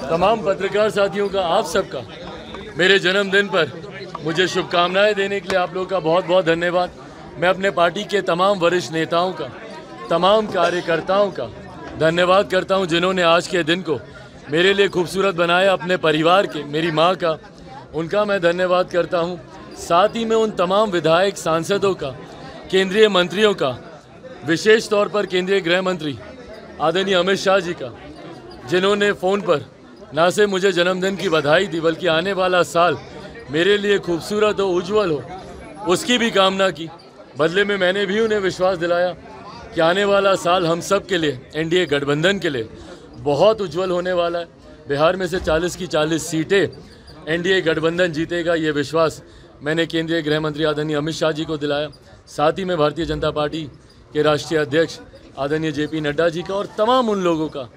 तमाम पत्रकार साथियों का, आप सबका मेरे जन्मदिन पर मुझे शुभकामनाएं देने के लिए आप लोगों का बहुत बहुत धन्यवाद। मैं अपने पार्टी के तमाम वरिष्ठ नेताओं का, तमाम कार्यकर्ताओं का धन्यवाद करता हूं जिन्होंने आज के दिन को मेरे लिए खूबसूरत बनाया। अपने परिवार के, मेरी मां का, उनका मैं धन्यवाद करता हूं। साथ ही मैं उन तमाम विधायक, सांसदों का, केंद्रीय मंत्रियों का, विशेष तौर पर केंद्रीय गृह मंत्री आदरणीय अमित शाह जी का, जिन्होंने फ़ोन पर ना सिर्फ मुझे जन्मदिन की बधाई दी बल्कि आने वाला साल मेरे लिए खूबसूरत हो, उज्जवल हो, उसकी भी कामना की। बदले में मैंने भी उन्हें विश्वास दिलाया कि आने वाला साल हम सब के लिए, एनडीए गठबंधन के लिए बहुत उज्जवल होने वाला है। बिहार में से 40 की 40 सीटें एनडीए गठबंधन जीतेगा, ये विश्वास मैंने केंद्रीय गृह मंत्री आदरणीय अमित शाह जी को दिलाया। साथ ही में भारतीय जनता पार्टी के राष्ट्रीय अध्यक्ष आदरणीय जेपी नड्डा जी का और तमाम उन लोगों का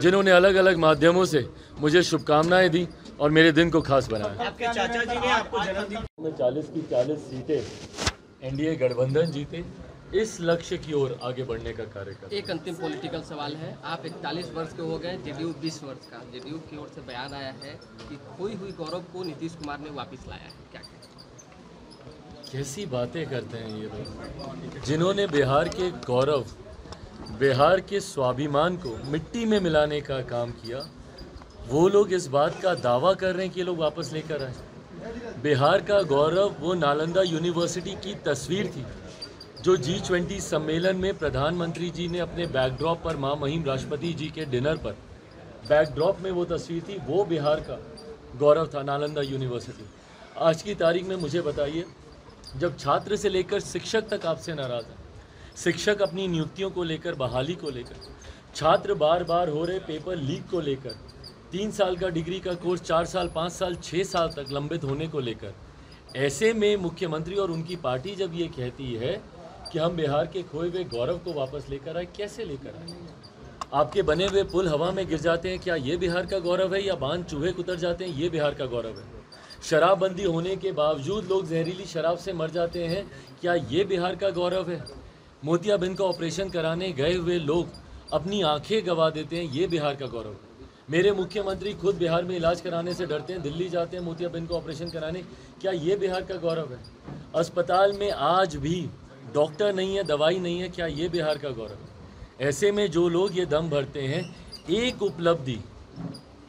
जिन्होंने अलग अलग माध्यमों से मुझे शुभकामनाएं दी और मेरे दिन को खास बनाया। आपके चाचा जी ने आपको जन्मदिन में 40 की 40 सीटें एनडीए गठबंधन जीते, इस लक्ष्य की ओर आगे बढ़ने का कार्य कर। एक अंतिम पॉलिटिकल सवाल है, आप 41 वर्ष के हो गए, जेडीयू 20 वर्ष का। जेडीयू की ओर से बयान आया है कि खोई हुई गौरव को नीतीश कुमार ने वापस लाया है, क्या कहें? कैसी बातें करते हैं ये लोग, जिन्होंने बिहार के गौरव, बिहार के स्वाभिमान को मिट्टी में मिलाने का काम किया, वो लोग इस बात का दावा कर रहे हैं कि ये लोग वापस लेकर आए। बिहार का गौरव वो नालंदा यूनिवर्सिटी की तस्वीर थी जो G20 सम्मेलन में प्रधानमंत्री जी ने अपने बैकड्रॉप पर, महामहिम राष्ट्रपति जी के डिनर पर बैकड्रॉप में वो तस्वीर थी, वो बिहार का गौरव था, नालंदा यूनिवर्सिटी। आज की तारीख में मुझे बताइए, जब छात्र से लेकर शिक्षक तक आपसे नाराज़ है, शिक्षक अपनी नियुक्तियों को लेकर, बहाली को लेकर, छात्र बार बार हो रहे पेपर लीक को लेकर, 3 साल का डिग्री का कोर्स 4 साल, 5 साल, 6 साल तक लंबित होने को लेकर, ऐसे में मुख्यमंत्री और उनकी पार्टी जब ये कहती है कि हम बिहार के खोए हुए गौरव को वापस लेकर आए, कैसे लेकर आए? आपके बने हुए पुल हवा में गिर जाते हैं, क्या ये बिहार का गौरव है? या बांध चूहे कुतर जाते हैं, ये बिहार का गौरव है? शराबबंदी होने के बावजूद लोग जहरीली शराब से मर जाते हैं, क्या ये बिहार का गौरव है? मोतियाबिंद का ऑपरेशन कराने गए हुए लोग अपनी आंखें गंवा देते हैं, ये बिहार का गौरव है? मेरे मुख्यमंत्री खुद बिहार में इलाज कराने से डरते हैं, दिल्ली जाते हैं मोतियाबिंद का ऑपरेशन कराने, क्या ये बिहार का गौरव है? अस्पताल में आज भी डॉक्टर नहीं है, दवाई नहीं है, क्या ये बिहार का गौरव है? ऐसे में जो लोग ये दम भरते हैं, एक उपलब्धि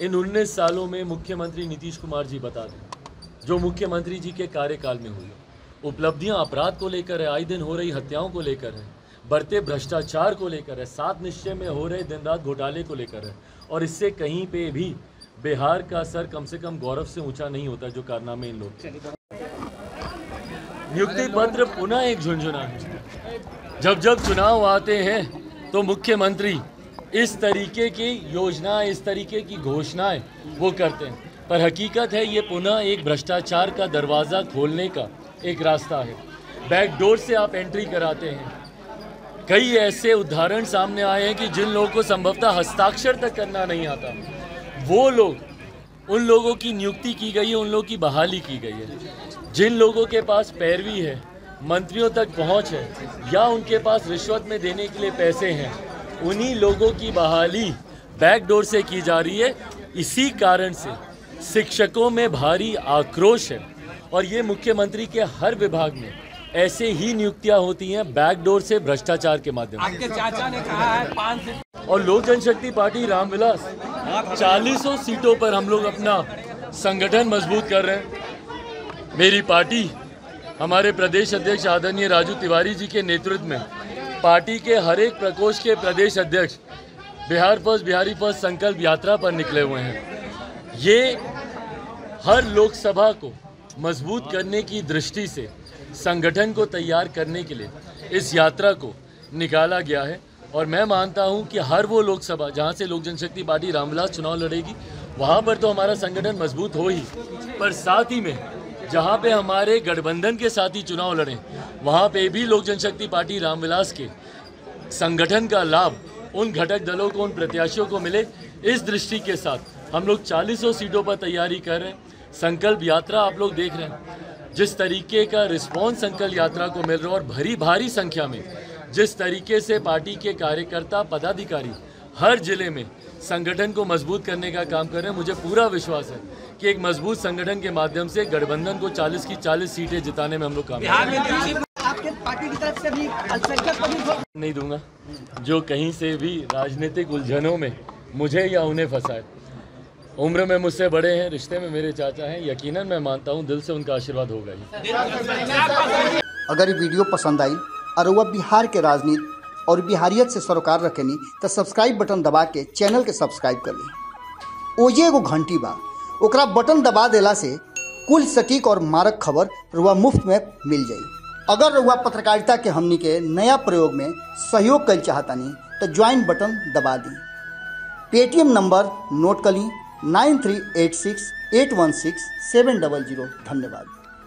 इन 19 सालों में मुख्यमंत्री नीतीश कुमार जी बता दें जो मुख्यमंत्री जी के कार्यकाल में हुई। उपलब्धियां अपराध को लेकर है, आए दिन हो रही हत्याओं को लेकर है, बढ़ते भ्रष्टाचार को लेकर है, 7 निश्चय में हो रहे दिन रात घोटाले को लेकर है, और इससे कहीं पे भी बिहार का सर कम से कम गौरव से ऊंचा नहीं होता जो कारनामे इन लोग। नियुक्ति पत्र पुनः एक झुंझुना है। जब जब चुनाव आते हैं तो मुख्यमंत्री इस तरीके की योजनाएं, इस तरीके की घोषणाएं वो करते हैं, पर हकीकत है ये पुनः एक भ्रष्टाचार का दरवाज़ा खोलने का एक रास्ता है। बैकडोर से आप एंट्री कराते हैं। कई ऐसे उदाहरण सामने आए हैं कि जिन लोगों को संभवतः हस्ताक्षर तक करना नहीं आता, वो लोग, उन लोगों की नियुक्ति की गई है, उन लोगों की बहाली की गई है। जिन लोगों के पास पैरवी है, मंत्रियों तक पहुंच है, या उनके पास रिश्वत में देने के लिए पैसे हैं, उन्हीं लोगों की बहाली बैकडोर से की जा रही है। इसी कारण से शिक्षकों में भारी आक्रोश है और ये मुख्यमंत्री के हर विभाग में ऐसे ही नियुक्तियां होती हैं बैकडोर से, भ्रष्टाचार के माध्यम से। आपके चाचा ने कहा है 5 और लोक जनशक्ति पार्टी रामविलास 40 सीटों पर हम लोग अपना संगठन मजबूत कर रहे हैं। मेरी पार्टी, हमारे प्रदेश अध्यक्ष आदरणीय राजू तिवारी जी के नेतृत्व में पार्टी के हर एक प्रकोष्ठ के प्रदेश अध्यक्ष बिहार फर्स्ट, बिहारी फर्स्ट संकल्प यात्रा पर निकले हुए हैं। ये हर लोकसभा को मजबूत करने की दृष्टि से संगठन को तैयार करने के लिए इस यात्रा को निकाला गया है, और मैं मानता हूं कि हर वो लोकसभा जहां से लोक जनशक्ति पार्टी रामविलास चुनाव लड़ेगी, वहां पर तो हमारा संगठन मजबूत हो ही, पर साथ ही में जहां पे हमारे गठबंधन के साथी चुनाव लड़ें, वहां पे भी लोक जनशक्ति पार्टी रामविलास के संगठन का लाभ उन घटक दलों को, उन प्रत्याशियों को मिले। इस दृष्टि के साथ हम लोग 40 सीटों पर तैयारी कर रहे हैं। संकल्प यात्रा आप लोग देख रहे हैं, जिस तरीके का रिस्पॉन्स अंकल यात्रा को मिल रहा है और भरी भारी संख्या में जिस तरीके से पार्टी के कार्यकर्ता पदाधिकारी हर जिले में संगठन को मजबूत करने का काम कर रहे हैं, मुझे पूरा विश्वास है कि एक मजबूत संगठन के माध्यम से गठबंधन को 40 की 40 सीटें जिताने में हम लोग काम करेंगे। आपके पार्टी की तरफ से भी अल्पसंख्यक को भी नहीं दूंगा जो कहीं से भी राजनीतिक उलझनों में मुझे या उन्हें फंसाए। उम्र में मुझसे बड़े हैं, रिश्ते में मेरे चाचा हैं, यकीनन मैं मानता हूं दिल से उनका आशीर्वाद होगा ही। अगर ये वीडियो पसंद आई और वह बिहार के राजनीति और बिहारियत से सरोकार रखेनी तो सब्सक्राइब बटन दबा के चैनल के सब्सक्राइब कर ली। ओजे एगो घंटी बा, ओकरा बटन दबा देला से कुल सटीक और मारक खबर रुआ मुफ्त में मिल जाई। अगर रुआ पत्रकारिता के हमनी के नया प्रयोग में सहयोग कर चाहतानी तो ज्वाइन बटन दबा दी। पेटीएम नंबर नोट कर ली 9386816700। धन्यवाद।